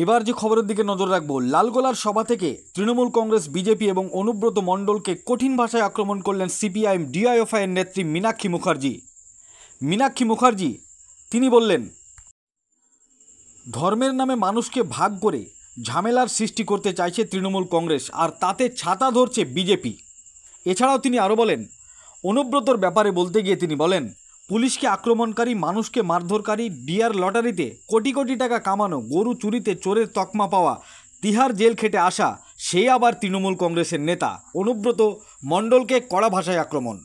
এবার যে খবরের দিকে নজর রাখবো, লালগোলার সভা থেকে তৃণমূল কংগ্রেস, বিজেপি এবং অনুব্রত মণ্ডলকে কঠিন ভাষায় আক্রমণ করলেন সিপিআইএম ডিওয়াইএফআই এর নেত্রী মীনাক্ষী মুখার্জি। তিনি বললেন, ধর্মের নামে মানুষকে ভাগ করে ঝামেলার সৃষ্টি করতে চাইছে তৃণমূল কংগ্রেস, আর তাতে ছাতা ধরছে বিজেপি। এছাড়াও তিনি আরও বলেন, অনুব্রতর ব্যাপারে বলতে গিয়ে তিনি বলেন, পুলিশকে আক্রমণকারী, মানুষকে মারধরকারী, ডিয়ার লটারিতে কোটি কোটি টাকা কামানো, গরু চুরিতে চোরের তকমা পাওয়া, তিহার জেল খেটে আসা, সে আবার তৃণমূল কংগ্রেসের নেতা। অনুব্রত মণ্ডলকে কড়া ভাষায় আক্রমণ।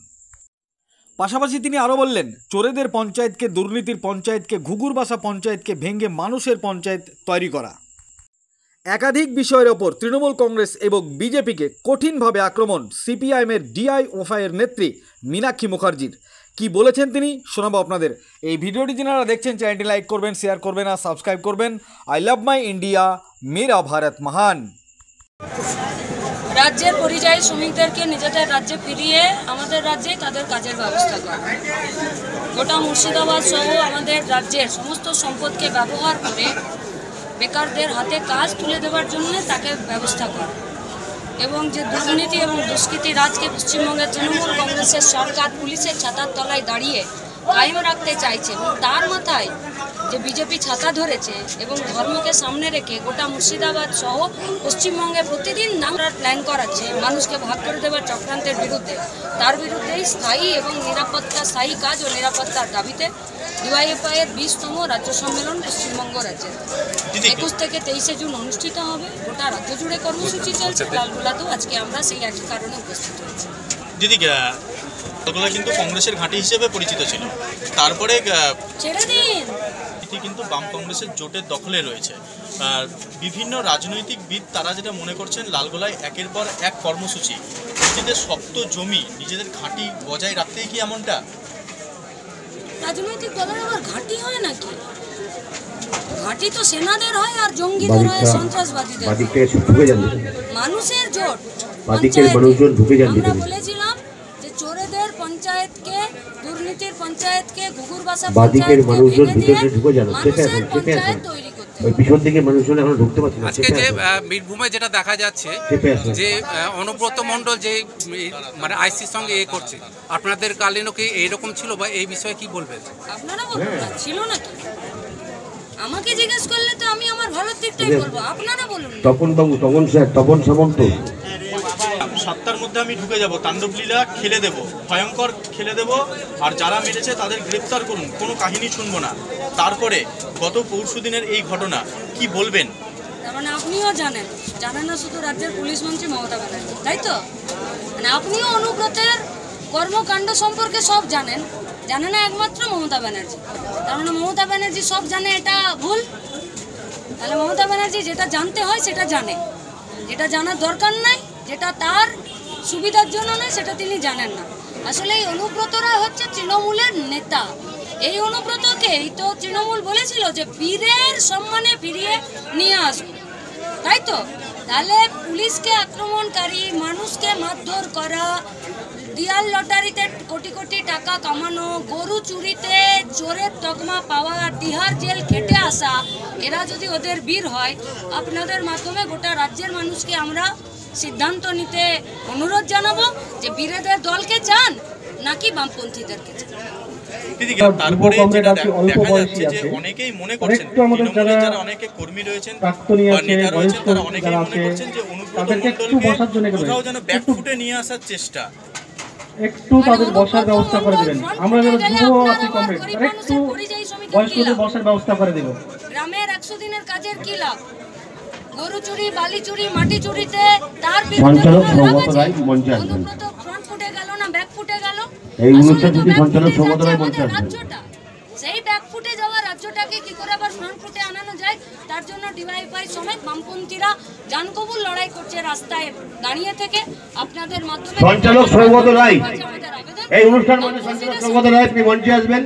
পাশাপাশি তিনি আরও বললেন, চোরেদের পঞ্চায়েতকে, দুর্নীতির পঞ্চায়েতকে, ঘুঘুর বাসা পঞ্চায়েতকে ভেঙে মানুষের পঞ্চায়েত তৈরি করা। একাধিক বিষয়ের ওপর তৃণমূল কংগ্রেস এবং বিজেপিকে কঠিনভাবে আক্রমণ সিপিআইএমের ডিওয়াইএফআই এর নেত্রী মীনাক্ষী মুখার্জির। কি বলেছেন তিনি শোনাবো আপনাদের। এই ভিডিওটি যারা দেখছেন চ্যানেলটি লাইক করবেন, শেয়ার করবেন আর সাবস্ক্রাইব করবেন। আই লাভ মাই ইন্ডিয়া, মেরা ভারত মহান। রাজ্যের পরিযায়ী শ্রমিকদেরকে নিজেদের রাজ্যে ফিরিয়ে আমাদের রাজ্যে তাদের কাজের ব্যবস্থা করা, গোটা মুর্শিদাবাদ সহ আমাদের রাজ্যের সমস্ত সম্পদকে ব্যবহার করে বেকারদের হাতে কাজ তুলে দেওয়ার জন্য তাকে ব্যবস্থা করা, এবং যে দুর্নীতি এবং দুষ্কৃতি রাজকে পশ্চিমবঙ্গের তৃণমূল কংগ্রেসের সরকার পুলিশের ছাতার তলায় দাঁড়িয়ে কায়েম রাখতে চাইছে, এবং তার মাথায় যে বিজেপি ছাতা ধরেছে এবং ধর্মকে সামনে রেখে গোটা মুর্শিদাবাদ সহ পশ্চিমবঙ্গে প্রতিদিন নামরার প্ল্যান করাচ্ছে মানুষকে ভাগ করে দেওয়ার চক্রান্তের বিরুদ্ধে, তার বিরুদ্ধেই স্থায়ী এবং স্থায়ী কাজ ও নিরাপত্তার দাবিতে ডিওয়াইএফআই এর 20তম রাজ্য সম্মেলন পশ্চিমবঙ্গ রাজ্যে 21 থেকে 23 জুন অনুষ্ঠিত হবে। গোটা রাজ্য জুড়ে কর্মসূচি চলছে, লালগোলাতেও আজকে আমরা সেই একই কারণে উপস্থিত হয়েছি। দিদি, লালগোলা কিন্তু কংগ্রেসের ঘাঁটি হিসেবে পরিচিত ছিল, তারপরে ছেড়ে দিন, কিন্তু বাম কংগ্রেসের জোটের দখলে রয়েছে। বিভিন্ন রাজনৈতিকবিদ তারা যেটা মনে করছেন, লালগোলায় একের পর এক কর্মসূচি, নিজেদের শক্ত জমি, নিজেদের ঘাঁটি বজায় রাখতেই কি এমনটা? রাজনৈতিক দলের আবার ঘাঁটি হয় নাকি? ঘাঁটি তো সেনাদের হয় আর জঙ্গিদের হয়, সন্ত্রাসবাদীদের। মানুষের জোট, আমরা বলেছিলাম যে চোরেদের পঞ্চায়েতকে, দুর্নীতির পঞ্চায়েতকে, ঘুঘুর বাসা পঞ্চায়েতকে মানুষের পঞ্চায়েত তৈরি করতে হবে। আজকে যে বীরভূমে যেটা দেখা যাচ্ছে যে অনুব্রত মণ্ডল যে মানে আইসির সঙ্গে করছে, আপনাদের কালীনও কি এইরকম ছিল বা এই বিষয়ে কি বলবেন? আপনারা বলুন না, ছিল নাকি? আমাকে জিজ্ঞেস করলে তো আমি আমার ভালোর দিকটাই বলবো, আপনারা বলুন। তপন সামন্ত 7টার মধ্যে আমি ঢুকে যাব, তাণ্ডবলীলা খেলে দেব, ভয়ঙ্কর খেলে দেব, আর যারা মেরেছে তাদের গ্রেপ্তার করুন, কোনো কাহিনী শুনবো না। তারপরে গত পরশুদিনের এই ঘটনা কি বলবেন? তার মানে আপনিও জানেন না শুধু রাজ্যের পুলিশ মন্ত্রী মমতা ব্যানার্জি, তাই তো? মানে আপনিও অনুব্রতের কর্মকাণ্ড সম্পর্কে সব জানেন না একমাত্র মমতা ব্যানার্জি। তার মানে মমতা ব্যানার্জি সব জানে, এটা ভুল? তাহলে মমতা ব্যানার্জি যেটা জানতে হয় সেটা জানে, যেটা জানার দরকার নাই, যেটা তার সুবিধার জন্য নয়, সেটা তিনি জানেন না। আসলে এই অনুব্রতরা হচ্ছে তৃণমূলের নেতা। এই অনুব্রতকেই তো তৃণমূল বলেছিল যে বীরের সম্মানে ফিরিয়ে নিয়ে আসবে, তাই তো? তাহলে পুলিশকে আক্রমণকারী, মানুষকে মারধর করা, ডিয়ার লটারিতে কোটি কোটি টাকা কামানো, গরু চুরিতে চোরের তকমা পাওয়া, তিহার জেল খেটে আসা, এরা যদি ওদের বীর হয়, আপনাদের মাধ্যমে গোটা রাজ্যের মানুষকে আমরা সিদ্ধান্ত নিতে অনুরোধ জানাবো যে বীরেদের দলকে চান নাকি বামপন্থীদেরকে চান। তারপরে যেটা দেখা যাচ্ছে যে অনেকেই মনে করছেন, যারা অনেকে কর্মী রয়েছেন বা নেতা রয়েছেন, তারা অনেকেই মনে করছেন যে অনুব্রত মণ্ডলকে কোথাও যেন ব্যাকফুটে নিয়ে আসার চেষ্টা। একটু তাদের বসার ব্যবস্থা করে দিবেন। আমরা যারা যুব আছি কমরেড, একটু বয়স্কদের বসার ব্যবস্থা করে দেব। গ্রামের 100 দিনের কাজের কি লাভ? গরু চুরি, বালি চুরি, মাটি চুরিতে তার সঞ্চালক সৌগত রায় মঞ্চে আসবেন। ফ্রন্ট ফুটে গেল না ব্যাক ফুটে গেল? এই অনুষ্ঠান যদি সঞ্চালক সৌগত রায় মঞ্চে আসবেন, সেই ব্যাক ফুটে যাওয়া রাজ্যটাকে কি করে আবার ফ্রন্ট ফুটে আনানো যায়? তার জন্য ডিওয়াইএফআই সমেত বামপন্থীরা জানকবুল লড়াই করছে রাস্তায় দাঁড়িয়ে থেকে। আপনাদের মাধ্যমে সঞ্চালক সৌগত রায়, এই অনুষ্ঠান মঞ্চে সঞ্চালক সৌগত রায় আপনি মঞ্চে আসবেন।